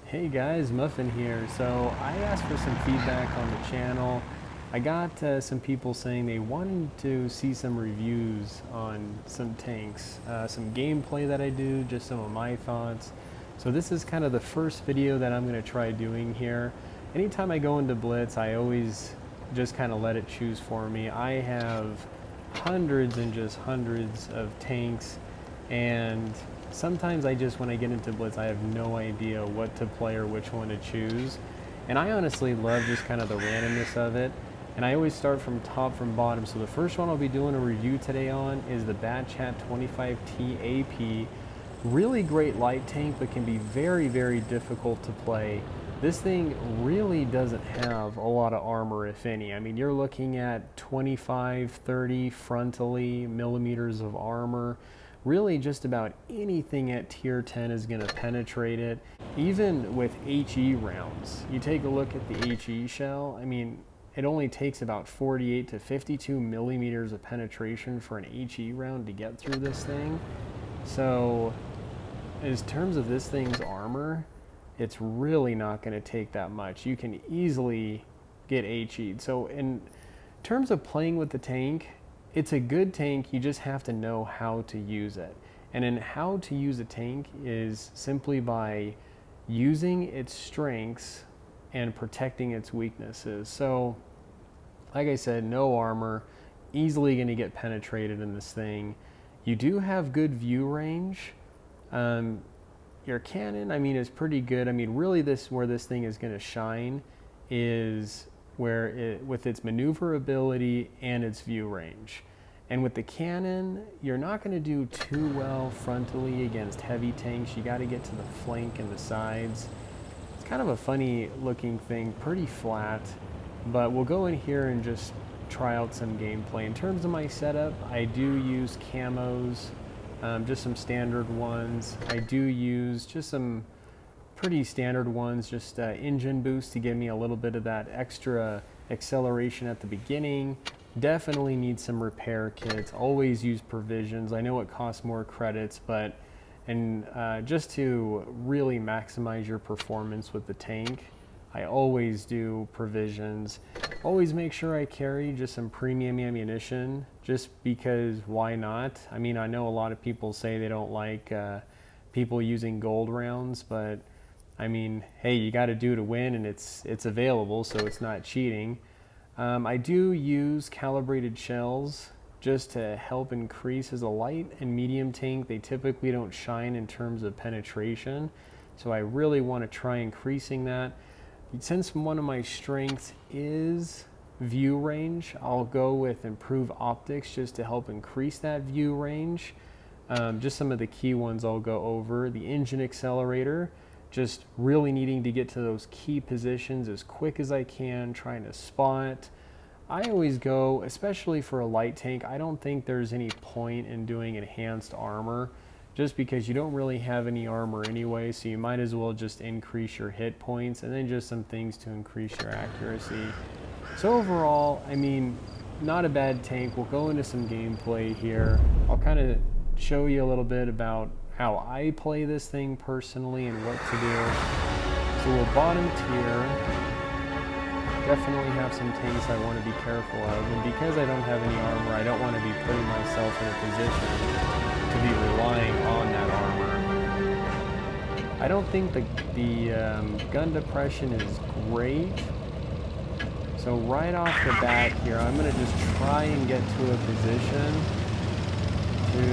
Hey guys, Muffin here. So I asked for some feedback on the channel. I got some people saying they wanted to see some reviews on some tanks, some gameplay that I do, just some of my thoughts. So this is kind of the first video that I'm going to try doing here. Anytime I go into Blitz, I always just kind of let it choose for me. I have hundreds and just hundreds of tanks, and sometimes when I get into Blitz, I have no idea what to play or which one to choose. And I honestly love just kind of the randomness of it. And I always start from top from bottom. So the first one I'll be doing a review today on is the Batchat 25T AP. Really great light tank, but can be very, very difficult to play. This thing really doesn't have a lot of armor, if any. I mean, you're looking at 25, 30 frontally millimeters of armor. Really just about anything at tier 10 is going to penetrate it. Even with HE rounds, you take a look at the HE shell, I mean, it only takes about 48 to 52 millimeters of penetration for an HE round to get through this thing. So in terms of this thing's armor, it's really not going to take that much. You can easily get HE'd. So in terms of playing with the tank, it's a good tank, you just have to know how to use it. And in how to use a tank is simply by using its strengths and protecting its weaknesses. So, like I said, no armor, easily going to get penetrated in this thing. You do have good view range. Your cannon, I mean, is pretty good. I mean, really where this thing is going to shine is with its maneuverability and its view range. And with the cannon, you're not going to do too well frontally against heavy tanks. You got to get to the flank and the sides. It's kind of a funny looking thing, pretty flat, but we'll go in here and just try out some gameplay. In terms of my setup, I do use camos, just some standard ones. I do use just some pretty standard ones, just engine boost to give me a little bit of that extra acceleration at the beginning. Definitely need some repair kits. Always use provisions. I know it costs more credits, but just to really maximize your performance with the tank, I always do provisions. Always make sure I carry just some premium ammunition, just because why not? I mean, I know a lot of people say they don't like people using gold rounds, but I mean, hey, you got to do to win, and it's available, so it's not cheating. I do use calibrated shells just to help increase as a light and medium tank. They typically don't shine in terms of penetration, so I really want to try increasing that. Since one of my strengths is view range, I'll go with improved optics just to help increase that view range. Just some of the key ones I'll go over. The engine accelerator, just really needing to get to those key positions as quick as I can, trying to spot. I always go, especially for a light tank, I don't think there's any point in doing enhanced armor, just because you don't really have any armor anyway, so you might as well just increase your hit points, and then just some things to increase your accuracy. So overall, I mean, not a bad tank. We'll go into some gameplay here. I'll kind of show you a little bit about how I play this thing personally and what to do. So we'll bottom tier. Definitely have some tanks I want to be careful of, and because I don't have any armor, I don't want to be putting myself in a position to be relying on that armor. I don't think the gun depression is great. So right off the bat here, I'm going to just try and get to a position to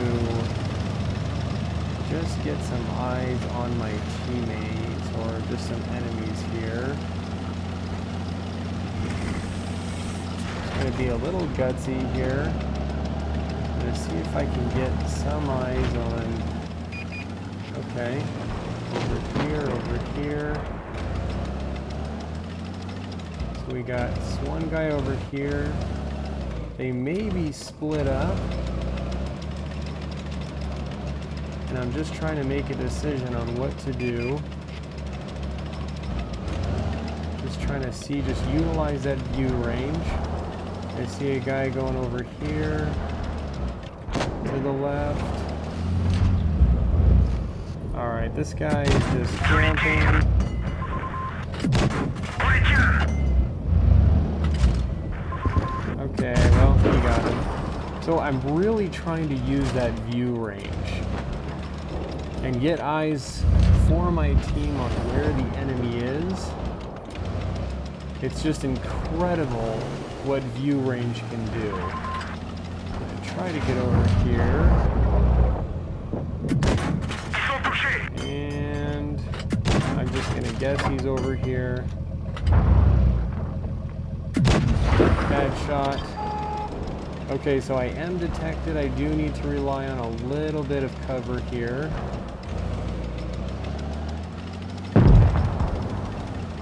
just get some eyes on my teammates or just some enemies here. It's going to be a little gutsy here. I'm going to see if I can get some eyes on, okay, over here. So we got one guy over here. They may be split up. And I'm just trying to make a decision on what to do. Just trying to see, just utilize that view range. I see a guy going over here to the left. Alright, this guy is just camping. Okay, well, he got him. So I'm really trying to use that view range and get eyes for my team on where the enemy is. It's just incredible what view range can do. I'm gonna try to get over here. And I'm just gonna guess he's over here. Bad shot. Okay, so I am detected. I do need to rely on a little bit of cover here.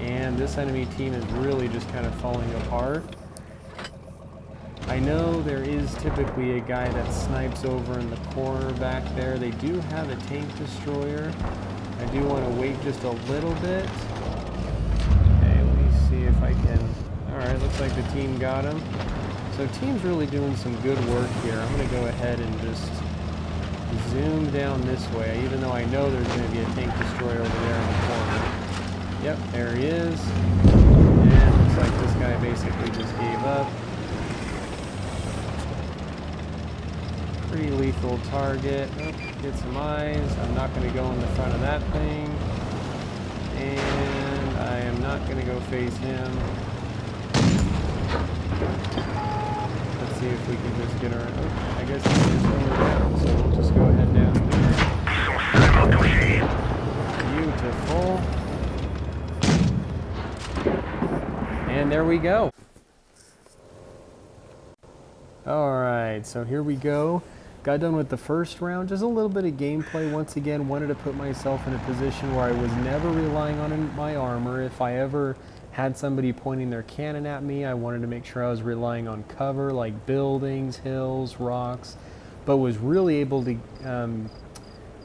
And this enemy team is really just kind of falling apart. I know there is typically a guy that snipes over in the corner back there. They do have a tank destroyer. I do want to wait just a little bit. Okay, let me see if I can... Alright, looks like the team got him. So team's really doing some good work here. I'm going to go ahead and just zoom down this way, even though I know there's going to be a tank destroyer over there in the corner. Yep, there he is. And looks like this guy basically just gave up. Pretty lethal target. Oh, get some eyes. I'm not going to go in the front of that thing. And I am not going to go face him. Let's see if we can just get around. Oh, I guess he's just going down, so we'll just go ahead down here. Beautiful. And there we go. Alright, so here we go. Got done with the first round. Just a little bit of gameplay. Once again, wanted to put myself in a position where I was never relying on my armor. If I ever had somebody pointing their cannon at me, I wanted to make sure I was relying on cover, like buildings, hills, rocks, but was really able to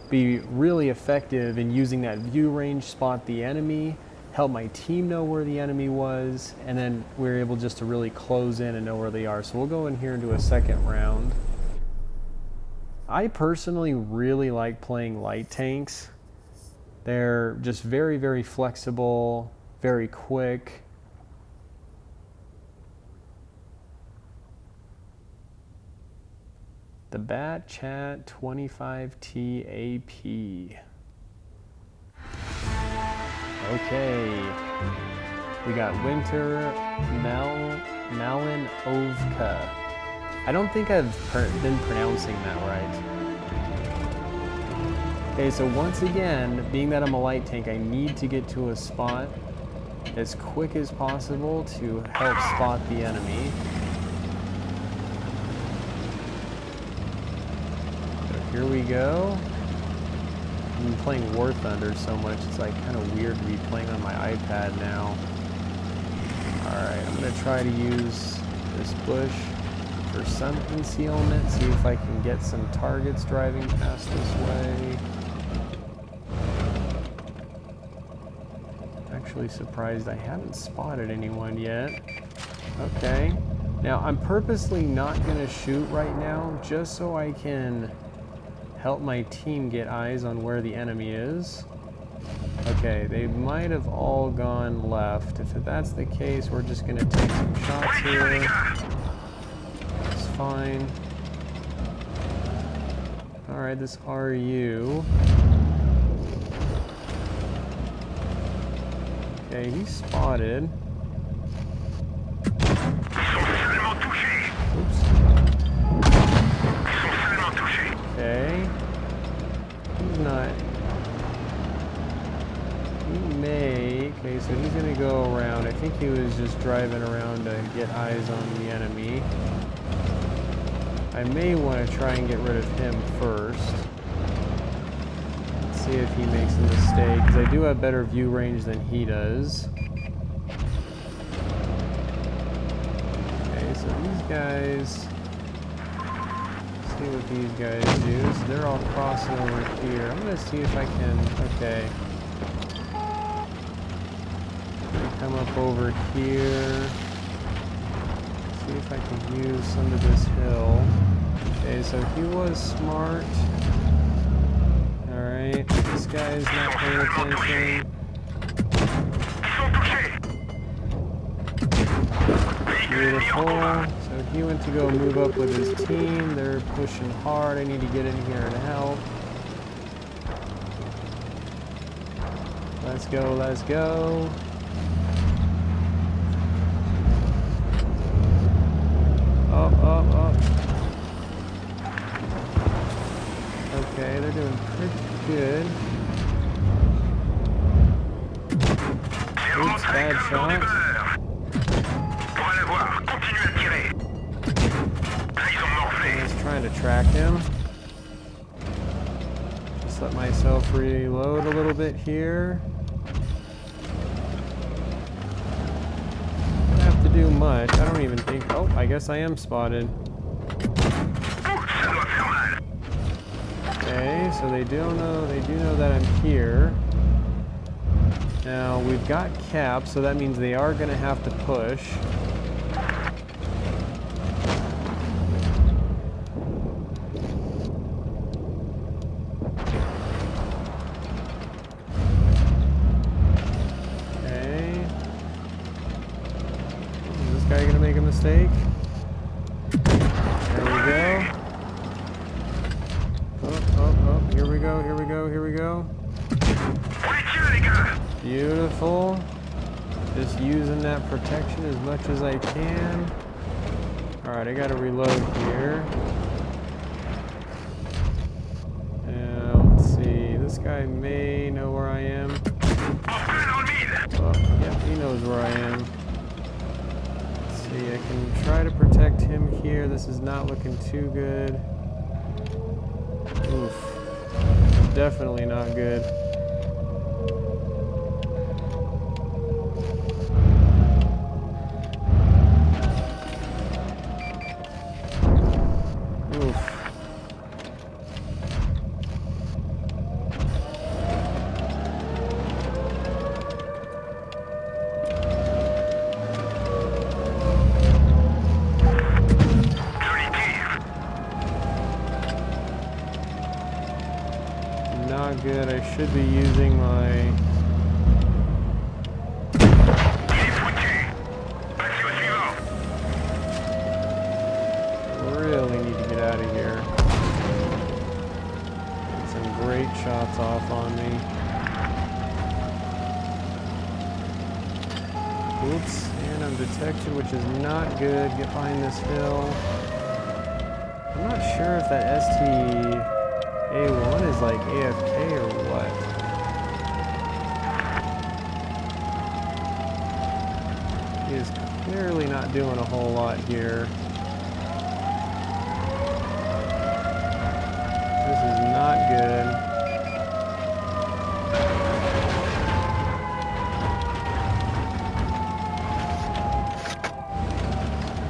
be really effective in using that view range, spot the enemy, help my team know where the enemy was, and then we were able just to really close in and know where they are. So we'll go in here and do a second round. I personally really like playing light tanks. They're just very, very flexible, very quick. The Batchat 25T AP. Okay, we got Winter Malinovka. I don't think I've been pronouncing that right. Okay, so once again, being that I'm a light tank, I need to get to a spot as quick as possible to help spot the enemy. So here we go. I've been playing War Thunder so much, it's like kind of weird to be playing on my iPad now. Alright, I'm going to try to use this bush for some concealment, see if I can get some targets driving past this way. Actually surprised I haven't spotted anyone yet. Okay. Now, I'm purposely not going to shoot right now, just so I can help my team get eyes on where the enemy is. Okay, they might have all gone left. If that's the case, we're just going to take some shots here. It's fine. Alright, this RU. Okay, he's spotted. Oops. Okay. He's not. He may. Okay, so he's gonna go around. I think he was just driving around to get eyes on the enemy. I may want to try and get rid of him first. Let's see if he makes a mistake, because I do have better view range than he does. Okay, so these guys. See what these guys do. So they're all crossing over here. I'm gonna see if I can. Okay. Come up over here. See if I can use some of this hill. Okay, so he was smart. Alright, this guy's not paying attention. Beautiful. So he went to go move up with his team. They're pushing hard. I need to get in here and help. Let's go, let's go. Up, up, up. Okay, they're doing pretty good. Oops, bad shot. I was trying to track him. Just let myself reload a little bit here. Don't have to do much. I don't even think. Oh, I guess I am spotted. Okay, so they do know that I'm here. Now we've got caps, so that means they are going to have to push. Okay. Is this guy going to make a mistake? There we go. Oh, here we go, here we go, here we go. Beautiful. Just using that protection as much as I can. Alright, I gotta reload here. Now, let's see. This guy may know where I am. Oh, yep, he knows where I am. Let's see, I can try to protect him here. This is not looking too good. Oof. Definitely not good. Not good. I should be using my... Really need to get out of here. Get some great shots off on me. Oops, and I'm detected, which is not good. Get behind this hill. I'm not sure if that A1 is like AFK or what. He is clearly not doing a whole lot here. This is not good.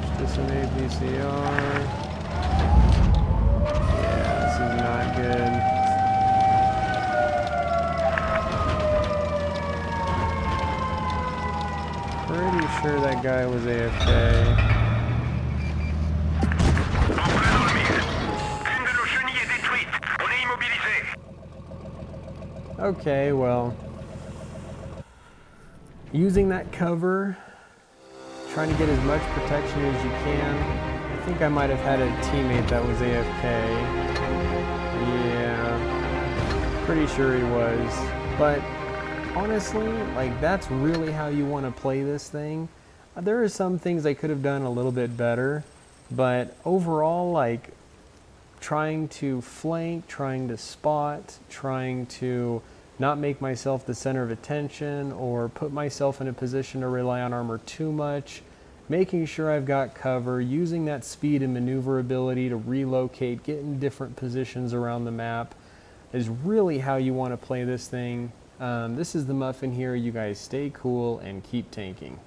Switch to some APCR. Not good. Pretty sure that guy was AFK. Okay, well, using that cover, trying to get as much protection as you can. I think I might have had a teammate that was AFK. Yeah, pretty sure he was. But honestly, like, that's really how you want to play this thing. There are some things I could have done a little bit better, but overall, like, trying to flank, trying to spot, trying to not make myself the center of attention or put myself in a position to rely on armor too much, making sure I've got cover, using that speed and maneuverability to relocate, get in different positions around the map is really how you want to play this thing. This is the Muffin here. You guys stay cool and keep tanking.